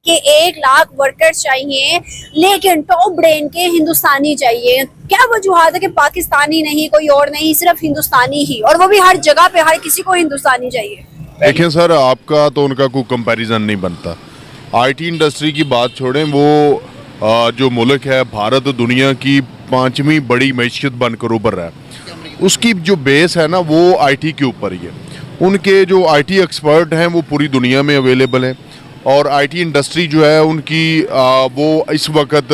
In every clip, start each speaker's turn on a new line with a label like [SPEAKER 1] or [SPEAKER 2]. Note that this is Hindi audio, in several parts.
[SPEAKER 1] कि 1 लाख वर्कर्स चाहिए लेकिन टॉप ब्रेन के हिंदुस्तानी चाहिए। क्या वजूहत है कि पाकिस्तानी नहीं, कोई और नहीं, सिर्फ हिंदुस्तानी ही, और वो भी हर जगह पे हर किसी को हिंदुस्तानी चाहिए?
[SPEAKER 2] देखिए सर, आपका तो उनका कोई कंपैरिजन नहीं बनता। आईटी इंडस्ट्री की बात छोड़ें, वो जो मुल्क है भारत दुनिया की 5वीं बड़ी मैशियत बनकर उभर रहा है। उसकी जो बेस है ना वो आईटी के ऊपर ही है। उनके जो आईटी एक्सपर्ट हैं वो पूरी दुनिया में अवेलेबल हैं, और आईटी इंडस्ट्री जो है उनकी वो इस वक्त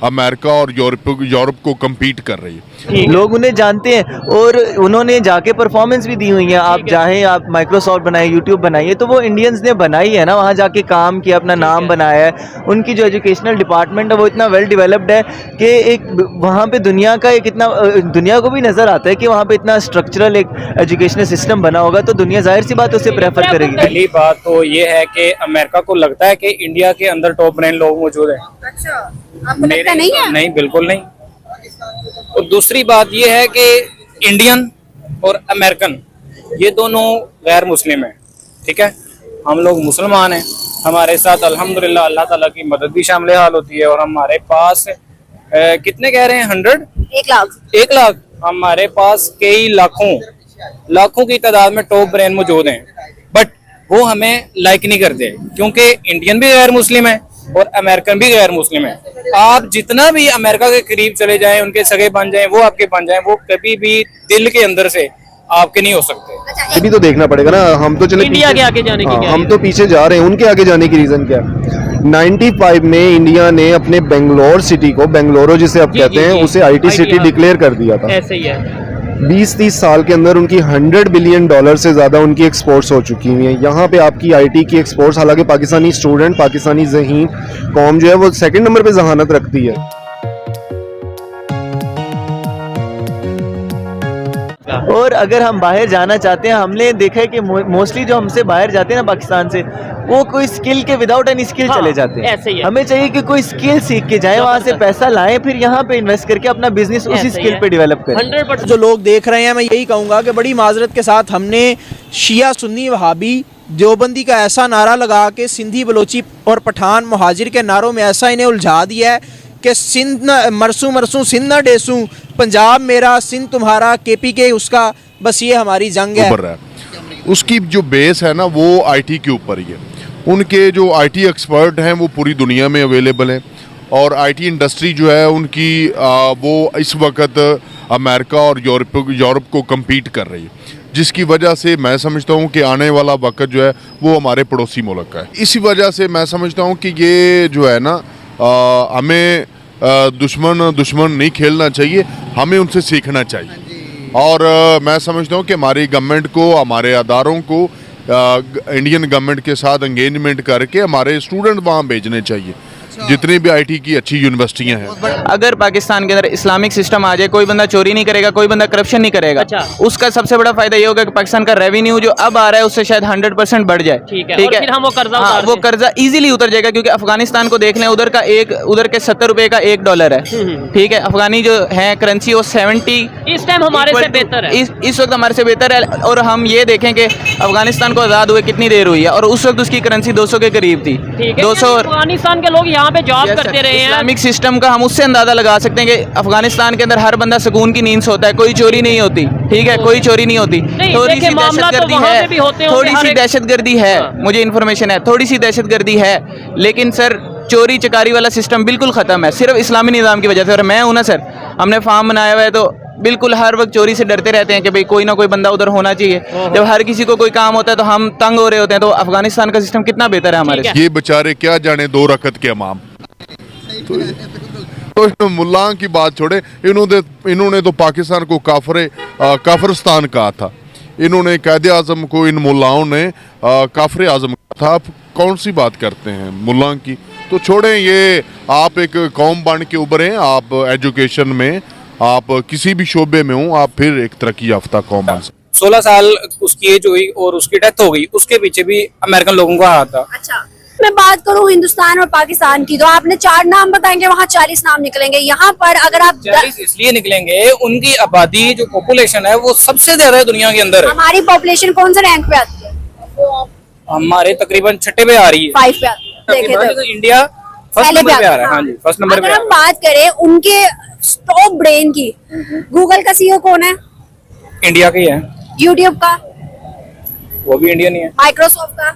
[SPEAKER 2] अमेरिका और यूरोप को कम्पीट कर रही है।
[SPEAKER 3] लोग उन्हें जानते हैं और उन्होंने जाके परफॉर्मेंस भी दी हुई है। आप चाहें आप माइक्रोसॉफ्ट बनाए, यूट्यूब बनाइए, तो वो इंडियंस ने बनाई है ना, वहाँ जाके काम किया, अपना नाम बनाया है। उनकी जो एजुकेशनल डिपार्टमेंट है वो इतना वेल डेवलप्ड है कि एक वहाँ पे दुनिया का एक इतना दुनिया को भी नज़र आता है कि वहाँ पे इतना स्ट्रक्चरल एक एजुकेशनल सिस्टम बना होगा, तो दुनिया जाहिर सी बात उसे प्रेफर करेगी।
[SPEAKER 4] पहली बात तो ये है कि अमेरिका को लगता है कि इंडिया के अंदर टॉप ब्रेन लोग मौजूद हैं।
[SPEAKER 1] अच्छा, आपको लगता नहीं है?
[SPEAKER 4] नहीं, बिल्कुल नहीं। और दूसरी बात ये है कि इंडियन और अमेरिकन ये दोनों गैर मुस्लिम हैं, ठीक है। हम लोग मुसलमान हैं, हमारे साथ अल्हम्दुलिल्लाह अल्लाह ताला की मदद भी शामिल हाल होती है। और हमारे पास कितने कह रहे हैं
[SPEAKER 1] 1 लाख
[SPEAKER 4] हमारे पास कई लाखों की तादाद में टॉप ब्रेन मौजूद हैं, बट वो हमें लाइक नहीं करते क्योंकि इंडियन भी गैर मुस्लिम है और अमेरिकन भी गैर मुस्लिम है। आप जितना भी अमेरिका के करीब चले जाएं, उनके सगे बन जाएं, वो आपके बन जाएं, वो कभी भी दिल के अंदर से आपके नहीं हो सकते।
[SPEAKER 5] ये भी तो देखना पड़ेगा ना। हम तो चले
[SPEAKER 6] इंडिया के आगे जाने की क्या
[SPEAKER 5] हम तो पीछे जा रहे हैं, उनके आगे जाने की रीजन क्या है? 95 में इंडिया ने अपने बेंगलोर सिटी को, बेंगलोरो जिसे आप कहते हैं, उसे आईटी सिटी डिक्लेयर कर दिया था।
[SPEAKER 6] ऐसे ही है।
[SPEAKER 5] 20-30 साल के अंदर उनकी $100 बिलियन से ज़्यादा उनकी एक्सपोर्ट्स हो चुकी हुई हैं। यहाँ पे आपकी आईटी की एक्सपोर्ट्स, हालांकि पाकिस्तानी स्टूडेंट, पाकिस्तानी ज़हीन कौम जो है वो सेकंड नंबर पे जहानत रखती है।
[SPEAKER 3] और अगर हम बाहर जाना चाहते हैं, हमने देखा है कि मोस्टली जो हमसे बाहर जाते हैं ना पाकिस्तान से, वो कोई स्किल के विदाउट एनी स्किल चले जाते हैं।
[SPEAKER 6] ऐसे ही है।
[SPEAKER 3] हमें चाहिए कि कोई स्किल सीख के जाए, वहाँ से पैसा लाएं, फिर यहाँ पे इन्वेस्ट करके अपना बिजनेस उसी स्किल पे डेवलप करें।
[SPEAKER 6] 100%
[SPEAKER 7] जो लोग देख रहे हैं, मैं यही कहूँगा कि बड़ी माजरत के साथ हमने शिया सुन्नी वहाबी देवबंदी का ऐसा नारा लगा के सिंधी बलोची और पठान मुहाजिर के नारों में ऐसा इन्हें उलझा दिया है कि सिंध न मरसू मरसू सिंध न डेसू, पंजाब मेरा सिंध तुम्हारा, केपी के उसका, बस ये हमारी जंग है।
[SPEAKER 2] उसकी जो बेस है ना वो आईटी के ऊपर ही है। उनके जो आईटी एक्सपर्ट हैं वो पूरी दुनिया में अवेलेबल हैं, और आईटी इंडस्ट्री जो है उनकी वो इस वक्त अमेरिका और यूरोप को कम्पीट कर रही है, जिसकी वजह से मैं समझता हूँ कि आने वाला वक्त जो है वो हमारे पड़ोसी मुल्क का है। इसी वजह से मैं समझता हूँ कि ये जो है ना हमें दुश्मन नहीं खेलना चाहिए, हमें उनसे सीखना चाहिए। और मैं समझता हूँ कि हमारी गवर्नमेंट को, हमारे अदारों को इंडियन गवर्नमेंट के साथ एंगेजमेंट करके हमारे स्टूडेंट वहाँ भेजने चाहिए, जितनी भी आईटी की अच्छी यूनिवर्सिटियां हैं।
[SPEAKER 8] अगर पाकिस्तान के अंदर इस्लामिक सिस्टम आ जाए, कोई बंदा चोरी नहीं करेगा, कोई बंदा करप्शन नहीं करेगा, उसका सबसे बड़ा फायदा ये होगा कि पाकिस्तान का रेवेन्यू जो अब आ रहा है उससे शायद 100% बढ़ जाए। ठीक है।
[SPEAKER 6] फिर हम वो
[SPEAKER 8] कर्जा इजीली उतर जाएगा, क्योंकि अफगानिस्तान को देख लें, उधर के 70 रुपए का $1 है। ठीक है। अफगानी जो है करेंसी वो 70
[SPEAKER 6] इस टाइम हमारे से बेहतर है,
[SPEAKER 8] इस वक्त हमारे से बेहतर है। और हम ये देखें कि अफगानिस्तान को आज़ाद हुए कितनी देर हुई है, और उस वक्त उसकी करेंसी 200 के करीब थी। 200।
[SPEAKER 6] अफगानिस्तान के लोग यहाँ पे जॉब करते रहे हैं।
[SPEAKER 8] इस्लामिक सिस्टम का हम उससे अंदाजा लगा सकते हैं कि अफगानिस्तान के अंदर हर बंदा सुकून की नींद सोता है, कोई चोरी नहीं होती। ठीक है, कोई चोरी नहीं होती। थोड़ी सी दहशतगर्दी है, मुझे इन्फॉर्मेशन है, थोड़ी सी दहशतगर्दी है, लेकिन सर चोरी चकारी वाला सिस्टम बिल्कुल खत्म है, सिर्फ इस्लामी निज़ाम की वजह से। और मैं हूं ना सर, हमने फार्म बनाया हुआ है, तो बिल्कुल हर वक्त चोरी से डरते रहते हैं कि भाई कोई ना कोई बंदा उधर होना चाहिए। जब हर किसी को कोई काम होता है तो हम तंग हो रहे होते हैं। तो अफगानिस्तान का सिस्टम कितना बेहतर है हमारे से।
[SPEAKER 2] ये बेचारे क्या जाने 2 रकत के इमाम। तो मुल्ला की बात छोड़े, इन्होंने तो पाकिस्तान को काफिरस्तान कहा था। इन्होंने कायदे आजम को, इन मुल्लाओं ने काफिर आजम कहा था। आप कौन सी बात करते हैं मुल्ला की? तो छोड़ें ये, आप एक कौम बन के उभरें, आप एजुकेशन में, आप किसी भी शोबे में हो, आप फिर एक तरक्की याफ्ता कौम बन सकते।
[SPEAKER 4] 16 साल उसकी एज हुई और उसकी डेथ हो गई, उसके पीछे भी अमेरिकन लोगों का हाथ था।
[SPEAKER 1] अच्छा, मैं बात करूं हिंदुस्तान और पाकिस्तान की, तो आपने 4 नाम बताएंगे, वहाँ 40 नाम निकलेंगे। यहाँ पर अगर आप
[SPEAKER 4] 40 इसलिए निकलेंगे, उनकी आबादी जो पॉपुलेशन है वो सबसे ज्यादा है दुनिया के अंदर।
[SPEAKER 1] हमारी पॉपुलेशन कौन से रैंक पे आती है?
[SPEAKER 4] हमारे तकरीबन 6 पे आ रही है,
[SPEAKER 1] 5 पे आती है। देखे तो
[SPEAKER 4] इंडिया फर्स्ट
[SPEAKER 1] पहले
[SPEAKER 4] नंबर पे
[SPEAKER 1] पे
[SPEAKER 4] आ रहा है। हाँ जी, फर्स्ट नंबर पे
[SPEAKER 1] अगर
[SPEAKER 4] आ
[SPEAKER 1] हम
[SPEAKER 4] रहा
[SPEAKER 1] बात करें उनके टॉप ब्रेन की, गूगल का सीईओ कौन है?
[SPEAKER 4] है। इंडिया का ही है,
[SPEAKER 1] यूट्यूब का,
[SPEAKER 4] वो भी इंडियन ही है,
[SPEAKER 1] माइक्रोसॉफ्ट का,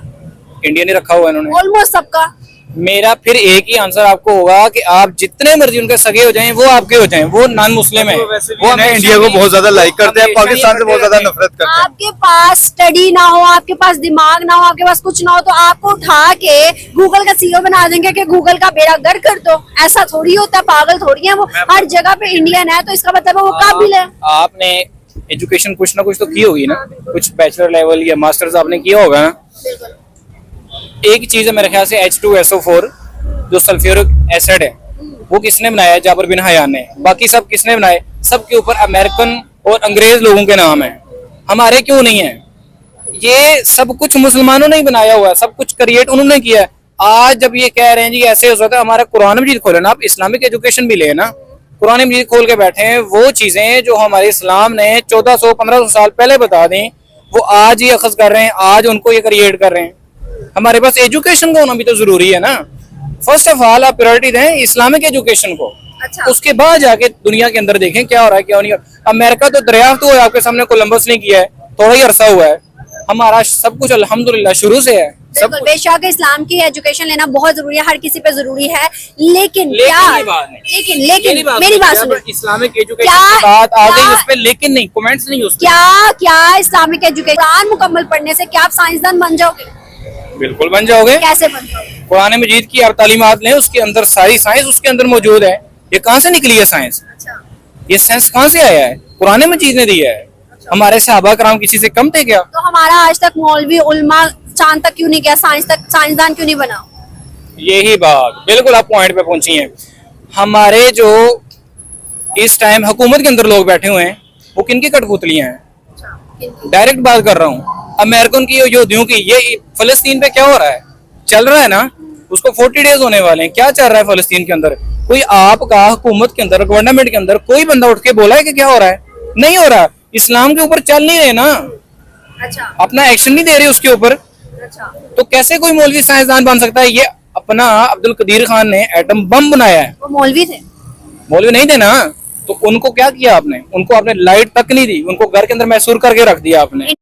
[SPEAKER 4] इंडियन ही रखा हुआ है इन्होंने।
[SPEAKER 1] ऑलमोस्ट सबका।
[SPEAKER 4] मेरा फिर एक ही आंसर आपको होगा कि आप जितने मर्जी उनके सगे हो जाएं, वो आपके हो जाएं, वो नॉन मुस्लिम है। वो हमें
[SPEAKER 5] इंडिया को बहुत ज्यादा लाइक करते हैं, पाकिस्तान से बहुत ज्यादा नफरत करते हैं।
[SPEAKER 1] आपके पास स्टडी ना हो, आपके पास दिमाग ना हो, आपके पास कुछ ना हो, तो आपको उठा के गूगल का सीईओ बना देंगे कि गूगल का बेड़ा गर्क कर दो। ऐसा थोड़ी होता है, पागल थोड़ी है वो। हर जगह पे इंडियन है तो इसका मतलब है वो काबिल है।
[SPEAKER 4] आपने एजुकेशन कुछ ना कुछ तो की होगी ना, कुछ बैचलर लेवल या मास्टर्स आपने किया होगा ना। एक चीज है मेरे ख्याल से H2SO4 जो सल्फ्यूरिक एसिड है, वो किसने बनाया है? जाबिर बिन हयान ने। बाकी सब किसने बनाए? सबके ऊपर अमेरिकन और अंग्रेज लोगों के नाम है, हमारे क्यों नहीं है? ये सब कुछ मुसलमानों ने ही बनाया हुआ है, सब कुछ क्रिएट उन्होंने किया है। आज जब ये कह रहे हैं जी ऐसे हो सकता है, हमारा कुरान मजीद खोले ना, आप इस्लामिक एजुकेशन भी ले ना, कुरान मजीद खोल के बैठे हैं। वो चीजें जो हमारे इस्लाम ने 1400-1500 साल पहले बता दी, वो आज ही अखज कर रहे हैं, आज उनको ये क्रिएट कर रहे हैं। हमारे पास एजुकेशन का होना भी तो जरूरी है ना। फर्स्ट ऑफ ऑल आप प्रायोरिटी दें इस्लामिक एजुकेशन को,
[SPEAKER 1] अच्छा।
[SPEAKER 4] उसके बाद जाके दुनिया के अंदर देखें क्या हो रहा है क्या नहीं हो रहा। अमेरिका तो दरियाफ्त हुआ है आपके सामने, कोलंबस ने किया है, थोड़ा ही अरसा हुआ है। हमारा सब कुछ अल्हम्दुलिल्लाह शुरू से है। सब
[SPEAKER 1] बिल्कुल, बेशक इस्लाम की एजुकेशन लेना बहुत जरूरी है, हर किसी पे जरूरी है, लेकिन
[SPEAKER 4] लेकिन
[SPEAKER 1] क्या,
[SPEAKER 4] ये बात नहीं।
[SPEAKER 1] लेकिन मेरी बात सुनो,
[SPEAKER 4] इस्लामिक एजुकेशन
[SPEAKER 1] क्या-
[SPEAKER 4] की बात आ गई
[SPEAKER 1] क्या-
[SPEAKER 4] उस पे, लेकिन नहीं, कमेंट्स नहीं उस पे।
[SPEAKER 1] क्या इस्लामिक एजुकेशन कुरान मुकम्मल पढ़ने से क्या आप साइंसदान बन जाओगे?
[SPEAKER 4] बिल्कुल बन जाओगे।
[SPEAKER 1] कैसे बन जाओगे?
[SPEAKER 4] कुरान मजीद की आप तालीमात लें, उसके अंदर सारी साइंस उसके अंदर मौजूद है। ये कहाँ से निकली है साइंस?
[SPEAKER 1] अच्छा,
[SPEAKER 4] ये साइंस कहाँ से आया है? कुरान मजीद ने दिया है। हमारे सहाबा कराम किसी से कम थे क्या?
[SPEAKER 1] तो हमारा आज तक मौलवी उल्मा चांद तक क्यों नहीं गया, साइंसदान क्यों नहीं बना?
[SPEAKER 4] यही बात, बिल्कुल आप पॉइंट पे पहुंची हैं। हमारे जो इस टाइम हुकूमत के अंदर लोग बैठे हुए हैं, वो किनकी कठपुतलियां हैं? डायरेक्ट बात कर रहा हूँ, अमेरिकन की, योद्धियों की। ये फलस्तीन पे क्या हो रहा है? चल रहा है ना, उसको 40 डेज होने वाले हैं। क्या चल रहा है फलस्तीन के अंदर? कोई आपका हुकूमत के अंदर, गवर्नमेंट के अंदर कोई बंदा उठ के बोला है कि क्या हो रहा है? नहीं हो रहा। इस्लाम के ऊपर चल नहीं रहे ना,
[SPEAKER 1] अच्छा,
[SPEAKER 4] अपना एक्शन नहीं दे रहे उसके ऊपर।
[SPEAKER 1] अच्छा।
[SPEAKER 4] तो कैसे कोई मौलवी साइंसदान बन सकता है? ये अपना अब्दुल कदीर खान ने एटम बम बनाया है,
[SPEAKER 1] वो मौलवी थे?
[SPEAKER 4] मौलवी नहीं थे ना। तो उनको क्या किया आपने? उनको आपने लाइट तक नहीं दी, उनको घर के अंदर महसूर करके रख दिया आपने।